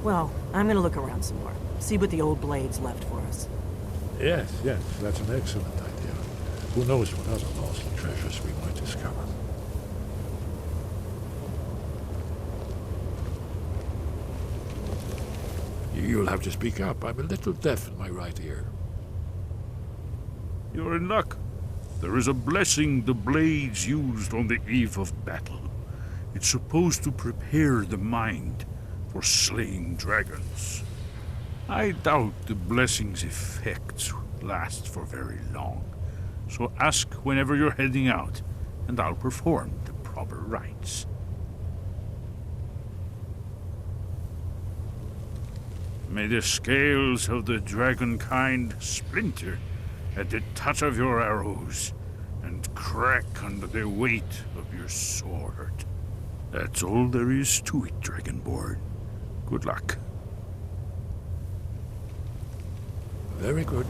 Well, I'm gonna look around some more. See what the old blades left for us. Yes, that's an excellent idea. Who knows what other lost treasures we might discover. You'll have to speak up. I'm a little deaf in my right ear. You're in luck. There is a blessing the blades used on the eve of battle. It's supposed to prepare the mind for slaying dragons. I doubt the blessing's effects last for very long. So ask whenever you're heading out, and I'll perform the proper rites. May the scales of the dragon kind splinter at the touch of your arrows, and crack under the weight of your sword. That's all there is to it, Dragonborn. Good luck. Very good.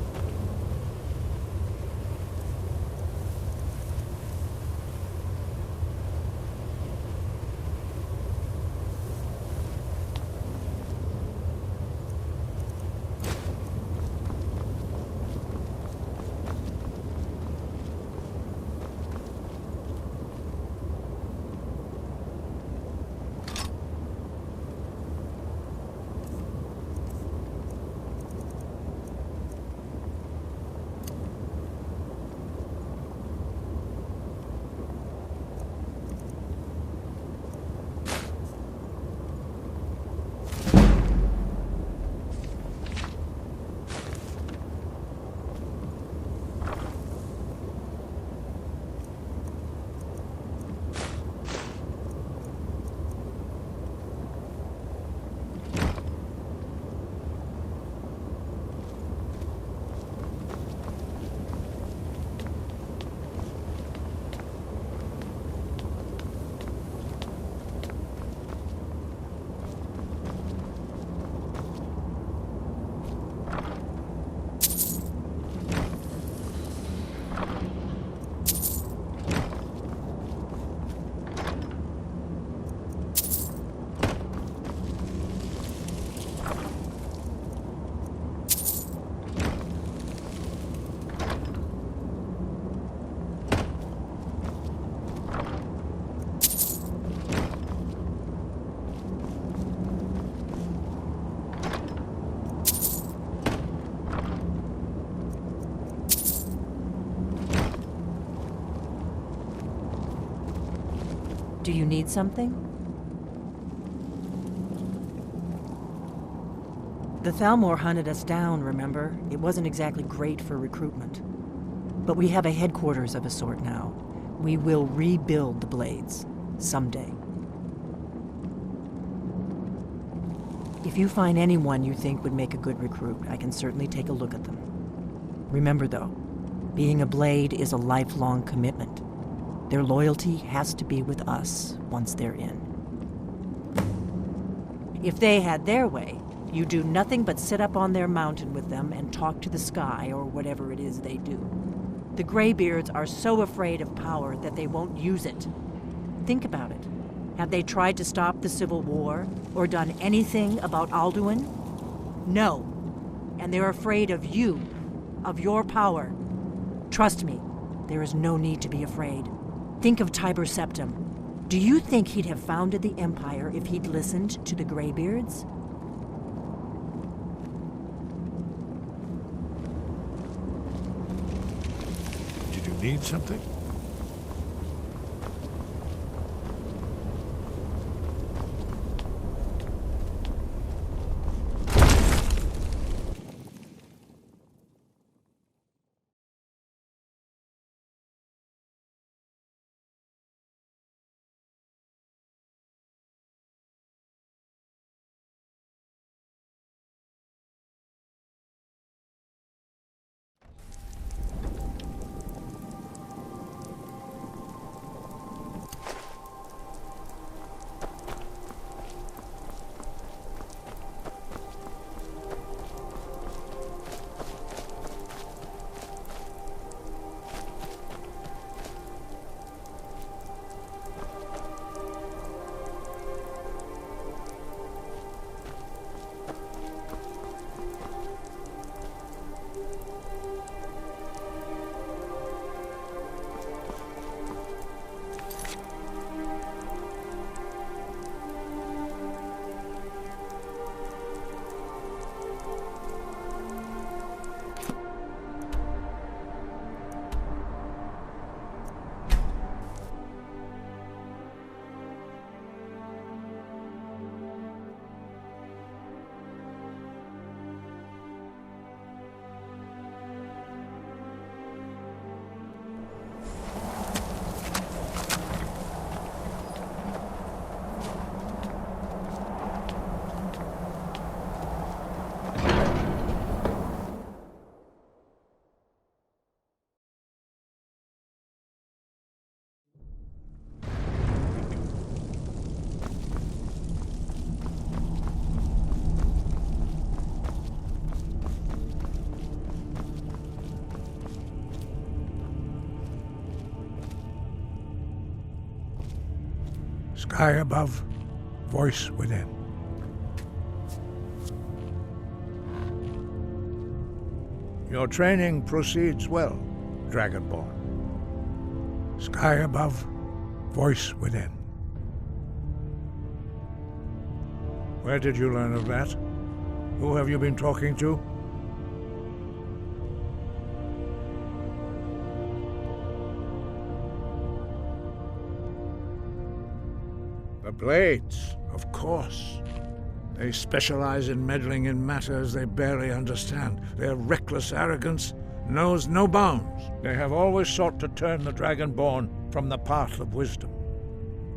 Do you need something? The Thalmor hunted us down, remember? It wasn't exactly great for recruitment. But we have a headquarters of a sort now. We will rebuild the Blades. Someday. If you find anyone you think would make a good recruit, I can certainly take a look at them. Remember though, being a Blade is a lifelong commitment. Their loyalty has to be with us once they're in. If they had their way, you do nothing but sit up on their mountain with them and talk to the sky or whatever it is they do. The Greybeards are so afraid of power that they won't use it. Think about it. Have they tried to stop the Civil War or done anything about Alduin? No. And they're afraid of you, of your power. Trust me, there is no need to be afraid. Think of Tiber Septim. Do you think he'd have founded the Empire if he'd listened to the Greybeards? Did you need something? Sky above, voice within. Your training proceeds well, Dragonborn. Sky above, voice within. Where did you learn of that? Who have you been talking to? The Blades, of course. They specialize in meddling in matters they barely understand. Their reckless arrogance knows no bounds. They have always sought to turn the Dragonborn from the path of wisdom.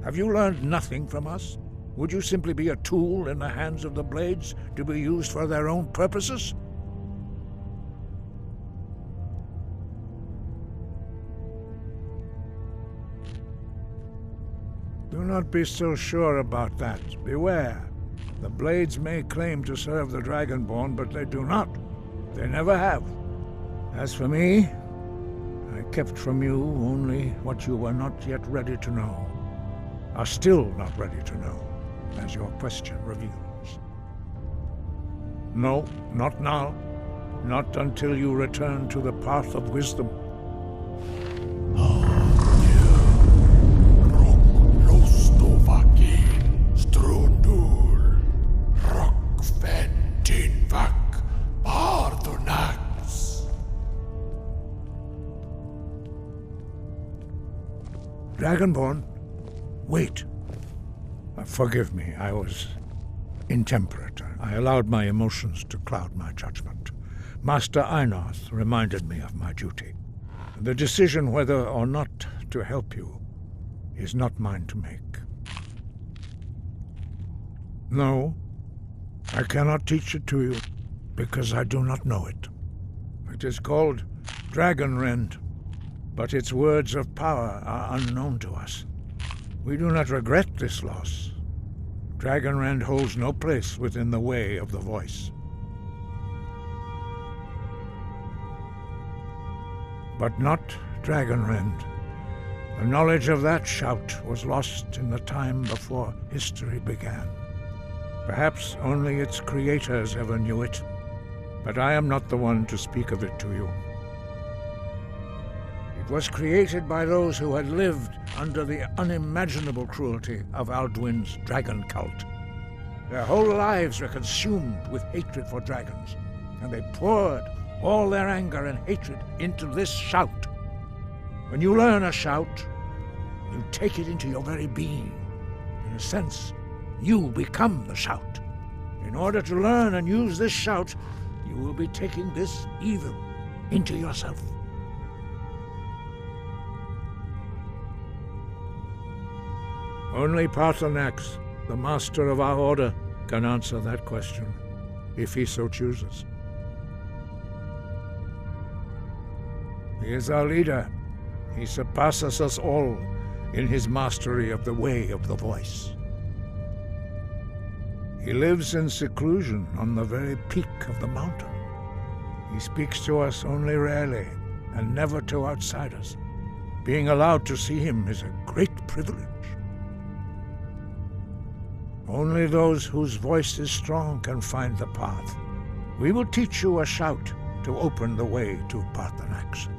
Have you learned nothing from us? Would you simply be a tool in the hands of the Blades to be used for their own purposes? Do not be so sure about that. Beware. The Blades may claim to serve the Dragonborn, but they do not. They never have. As for me, I kept from you only what you were not yet ready to know. Are still not ready to know, as your question reveals. No, not now. Not until you return to the path of wisdom. Dragonborn, wait. Forgive me, I was intemperate. I allowed my emotions to cloud my judgment. Master Einarth reminded me of my duty. The decision whether or not to help you is not mine to make. No, I cannot teach it to you, because I do not know it. It is called Dragonrend, but its words of power are unknown to us. We do not regret this loss. Dragonrend holds no place within the way of the voice. But not Dragonrend. The knowledge of that shout was lost in the time before history began. Perhaps only its creators ever knew it, but I am not the one to speak of it to you. It was created by those who had lived under the unimaginable cruelty of Alduin's dragon cult. Their whole lives were consumed with hatred for dragons, and they poured all their anger and hatred into this shout. When you learn a shout, you take it into your very being. In a sense, you become the shout. In order to learn and use this shout, you will be taking this evil into yourself. Only Paarthurnax, the master of our order, can answer that question, if he so chooses. He is our leader. He surpasses us all in his mastery of the way of the voice. He lives in seclusion on the very peak of the mountain. He speaks to us only rarely, and never to outsiders. Being allowed to see him is a great privilege. Only those whose voice is strong can find the path. We will teach you a shout to open the way to Paarthurnax.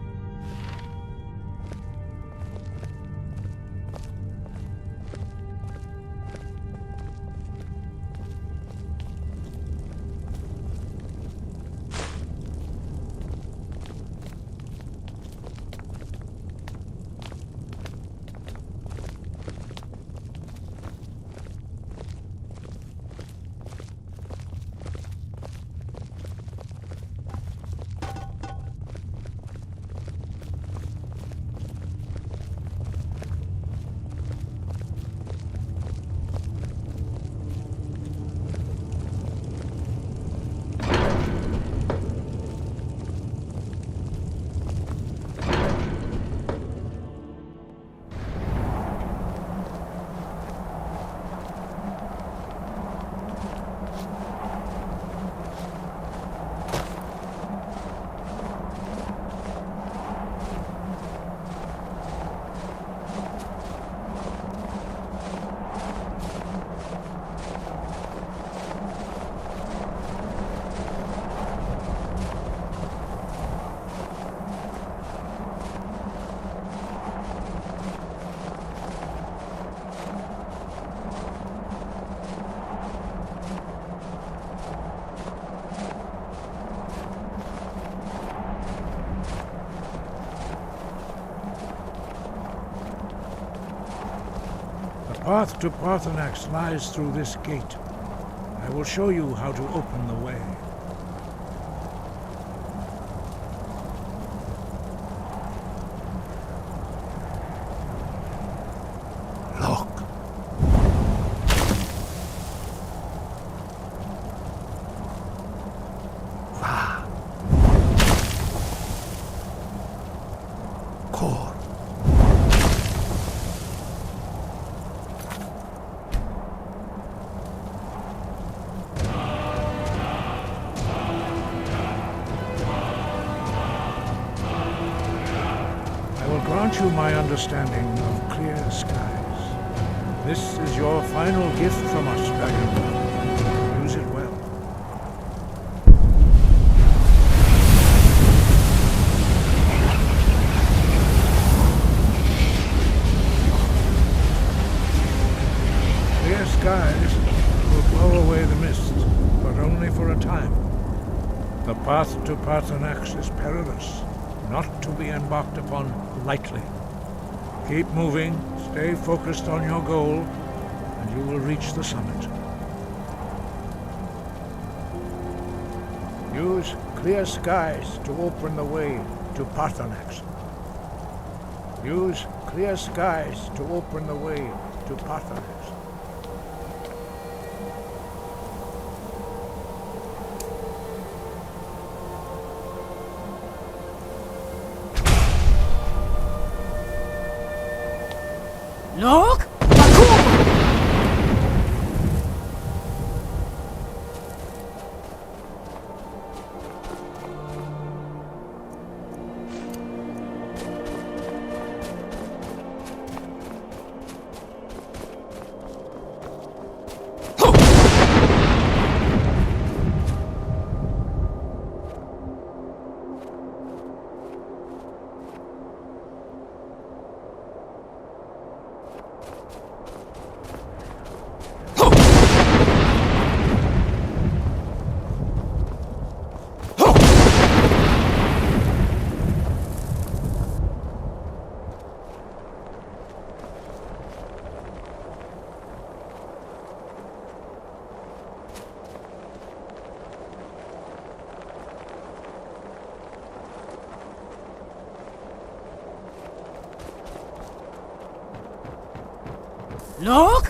path to Parthenax lies through this gate. I will show you how to open the way. Look. Va. Cor. I will grant you my understanding of clear skies. This is your final gift from us, Dragon. Use it well. Clear skies will blow away the mist, but only for a time. The path to Parthenax is perilous, not to be embarked upon lightly. Keep moving, stay focused on your goal, and you will reach the summit. Use clear skies to open the way to Parthenax. Use clear skies to open the way to Parthenax. Look! Look!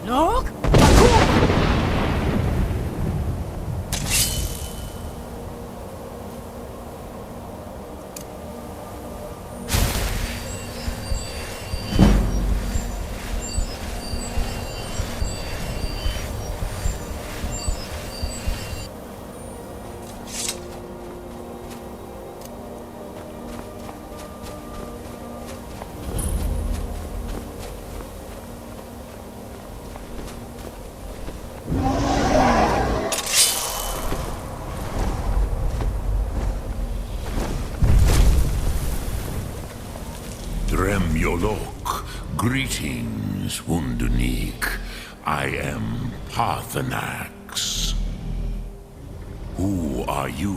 Look! Yolok, greetings, Undunik. I am Parthenax. Who are you?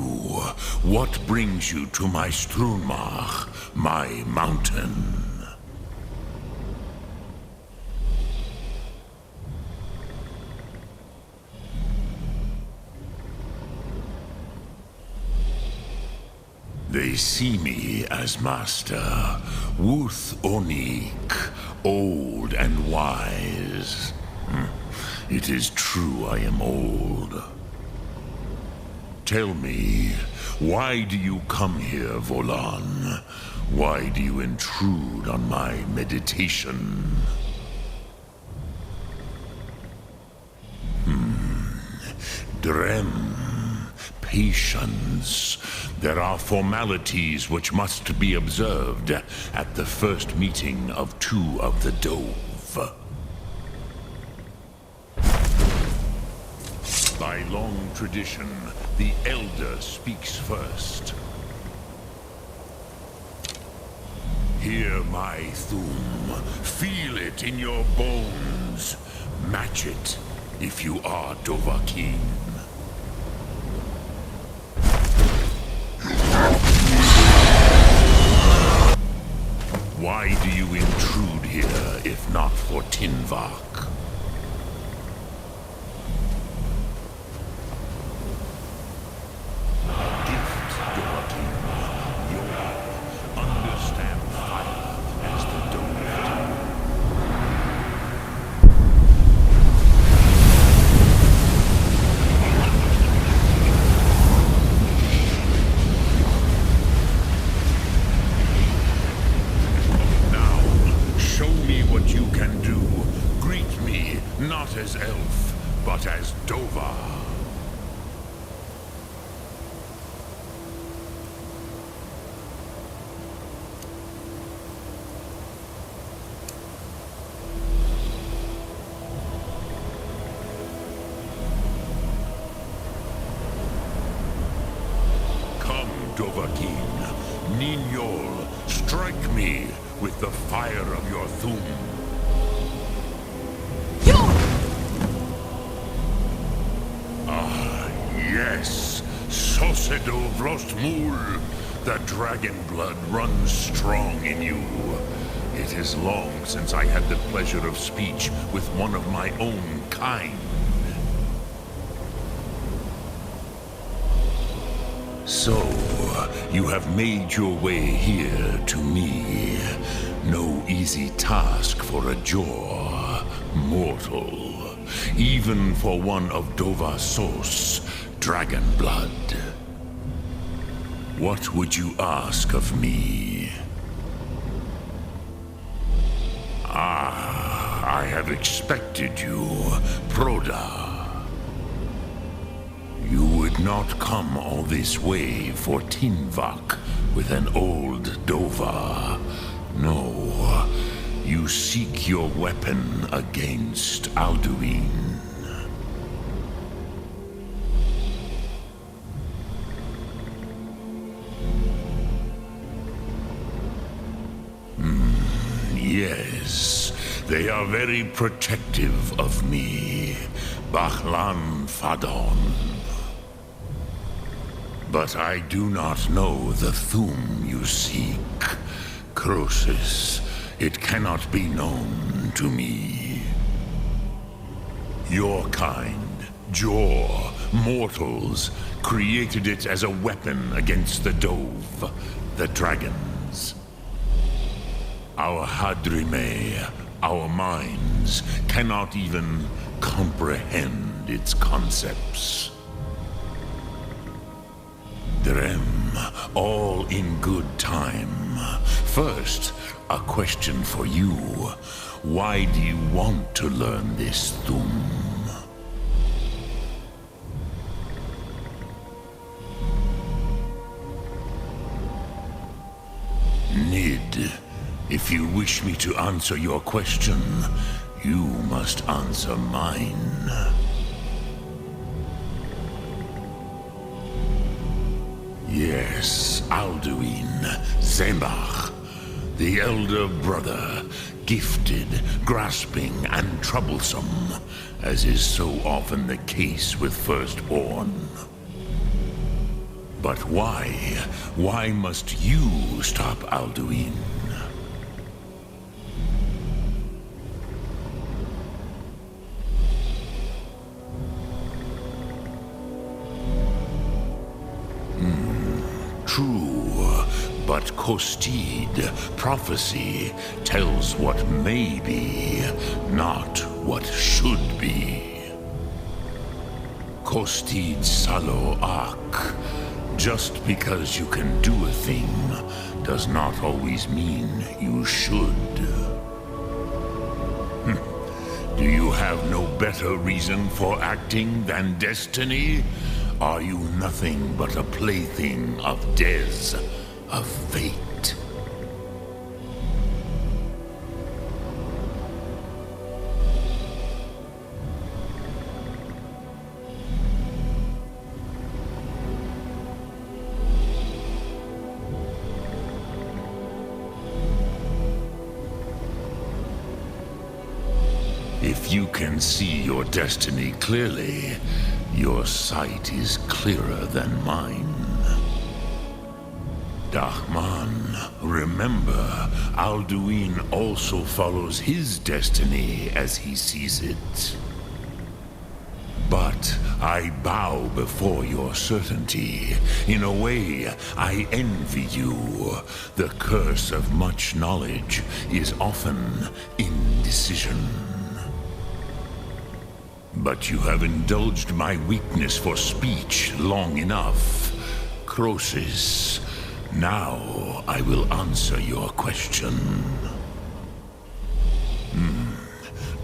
What brings you to my Strunmach, my mountain? They see me as master, Wuth Onik, old and wise. It is true I am old. Tell me, why do you come here, Volan? Why do you intrude on my meditation? Drem. Patience. There are formalities which must be observed at the first meeting of two of the Dove. By long tradition, the Elder speaks first. Hear my Thum. Feel it in your bones. Match it if you are Dovahkiin. Why do you intrude here, if not for Tinvak? Gift, Dovahkiin. You understand fire as the Dove do. What you can do. Greet me, not as elf, but as Dova. Come, Dovahkiin, Ninyol, strike me with the fire of your Thum. Yes, Sosedo Vrostmul. The dragon blood runs strong in you. It is long since I had the pleasure of speech with one of my own kind. So, you have made your way here to me. No easy task for a Jor, mortal. Even for one of Dova Sos, dragon blood. What would you ask of me? I have expected you, Proda. You would not come all this way for Tinvak with an old Dova. No, you seek your weapon against Alduin. Yes, they are very protective of me, Bahlan Fadon. But I do not know the Thum you seek. Croesus, it cannot be known to me. Your kind, Jor, mortals, created it as a weapon against the Dove, the dragons. Our Hadrime, our minds, cannot even comprehend its concepts. Drem, all in good time. First, a question for you. Why do you want to learn this Thum? Nid, if you wish me to answer your question, you must answer mine. Yes, Alduin, Zembach, the elder brother, gifted, grasping, and troublesome, as is so often the case with firstborn. But why? Why must you stop Alduin? True, but Kostid, prophecy, tells what may be, not what should be. Kostid Salo Ak. Just because you can do a thing does not always mean you should. Do you have no better reason for acting than destiny? Are you nothing but a plaything of Dez, of fate? If you can see your destiny clearly, your sight is clearer than mine. Dahman, remember, Alduin also follows his destiny as he sees it. But I bow before your certainty. In a way, I envy you. The curse of much knowledge is often indecision. But you have indulged my weakness for speech long enough. Croesus, now I will answer your question.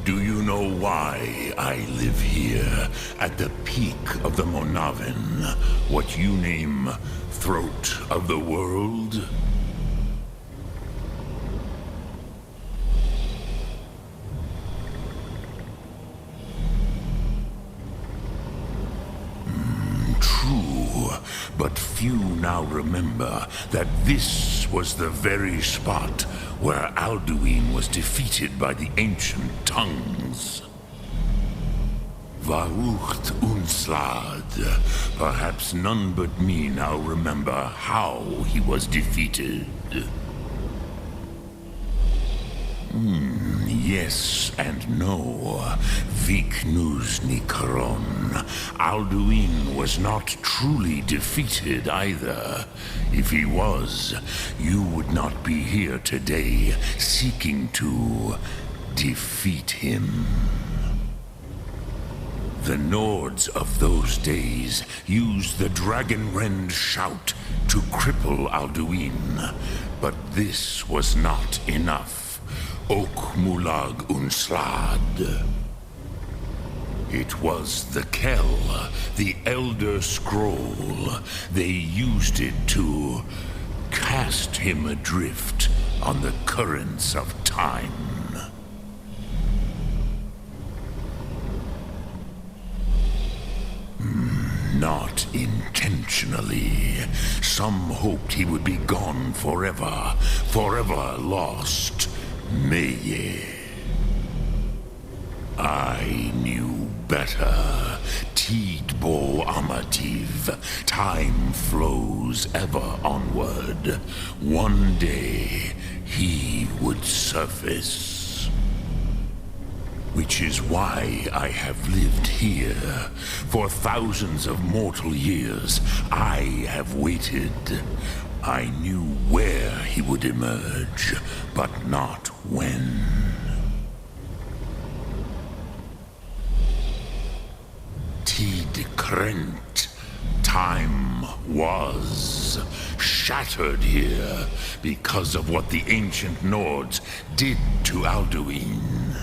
Do you know why I live here, at the peak of the Monavin, what you name Throat of the World? True, but few now remember that this was the very spot where Alduin was defeated by the ancient tongues. Varucht Unslad. Perhaps none but me now remember how he was defeated. Yes and no. Viknus Nikaron. Alduin was not truly defeated either. If he was, you would not be here today seeking to defeat him. The Nords of those days used the Dragonrend shout to cripple Alduin, but this was not enough. Ok Mulag Unslad. It was the Kell, the Elder Scroll. They used it to cast him adrift on the currents of time. Not intentionally. Some hoped he would be gone forever, forever lost. Meye. I knew better. Tidbo Amativ. Time flows ever onward. One day, he would surface. Which is why I have lived here. For thousands of mortal years, I have waited. I knew where he would emerge, but not when. Tid Krent. Time was shattered here because of what the ancient Nords did to Alduin.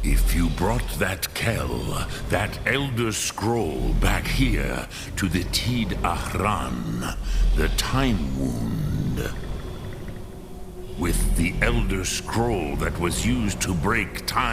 If you brought that Kell, that Elder Scroll back here to the Tid Ahran, the Time Wound, with the Elder Scroll that was used to break time,